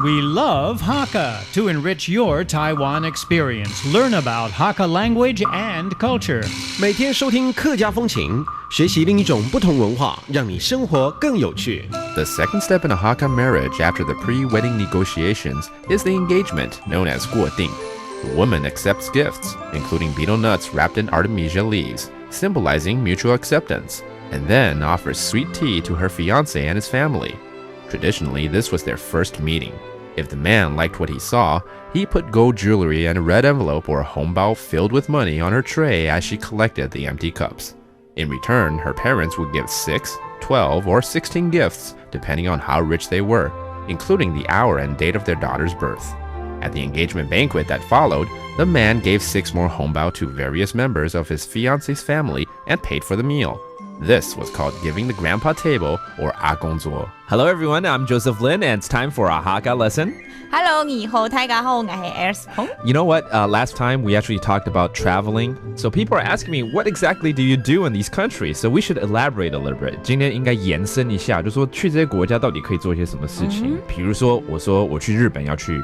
We love Hakka to enrich your Taiwan experience. Learn about Hakka language and culture. 每天收听客家风情，学习另一种不同文化，让你生活更有趣。The second step in a Hakka marriage after the pre-wedding negotiations is the engagement, known as 过定. The woman accepts gifts, including betel nuts wrapped in artemisia leaves, symbolizing mutual acceptance, and then offers sweet tea to her fiancé and his family. Traditionally, this was their first meeting. If the man liked what he saw, he put gold jewelry and a red envelope or a hongbao filled with money on her tray as she collected the empty cups. In return, her parents would give 6, 12, or 16 gifts, depending on how rich they were, including the hour and date of their daughter's birth. At the engagement banquet that followed, the man gave 6 more hongbao to various members of his fiancé's family and paid for the meal. This was called giving the grandpa table or 阿公桌. Hello everyone, I'm Joseph Lin and it's time for our Hakka lesson. Hello, 你好，大家好，我係 Alice Pong. You know what? Last time we actually talked about traveling. So people are asking me, what exactly do you do in these countries? So we should elaborate a little bit. 今天应该延伸一下，就说去这些国家到底可以做一些什么事情。比如说，我说我去日本要去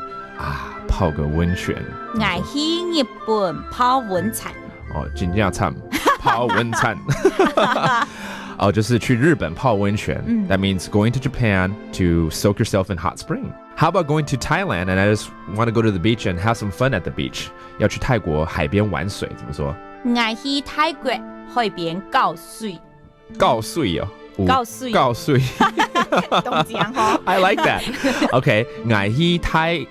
泡个温泉。我去日本泡温泉。哦，真正慘。泡温泉。哦，就是去日本泡温泉。That means going to Japan to soak yourself in hot spring. How about going to Thailand and I just want to go to the beach and have some fun at the beach? 要去泰国海边玩水，怎么说？我去泰國海邊搞水。搞水哦。搞水。搞水。東江嗬。I like that. Okay, 我去泰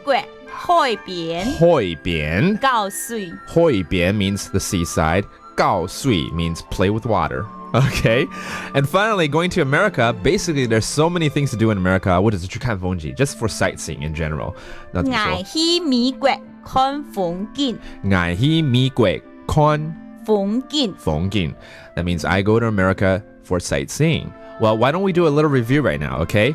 國海邊。海邊。搞水。海邊 means the seaside. 搞水 means play with water. Okay. And finally, going to America, basically there's so many things to do in America. 或者是去看風景 just for sightseeing in general. 我去美國看風景。我去美國看風景。風景. That means I go to America for sightseeing. Well, why don't we do a little review right now, okay?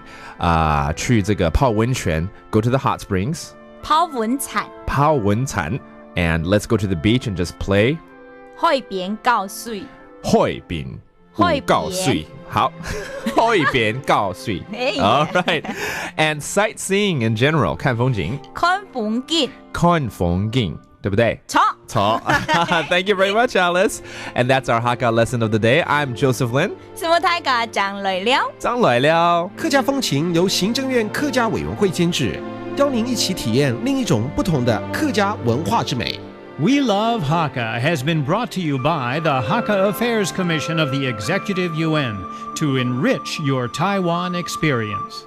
去这个泡温泉 go to the hot springs. 泡温泉。泡温泉. And let's go to the beach and just play. 海邊搞水。海邊搞水。好。海邊搞水。All right. And sightseeing in general. 看風景。看風景。看風景。對不對？錯。Thank you very much, Alice. And that's our Hakka lesson of the day. I'm Joseph Lin. 是我大家張來了。張來了。客家风情由行政院客家委员会监制，邀您一起体验另一种不同的客家文化之美。We Love Hakka has been brought to you by the Hakka Affairs Commission of the Executive Yuan to enrich your Taiwan experience.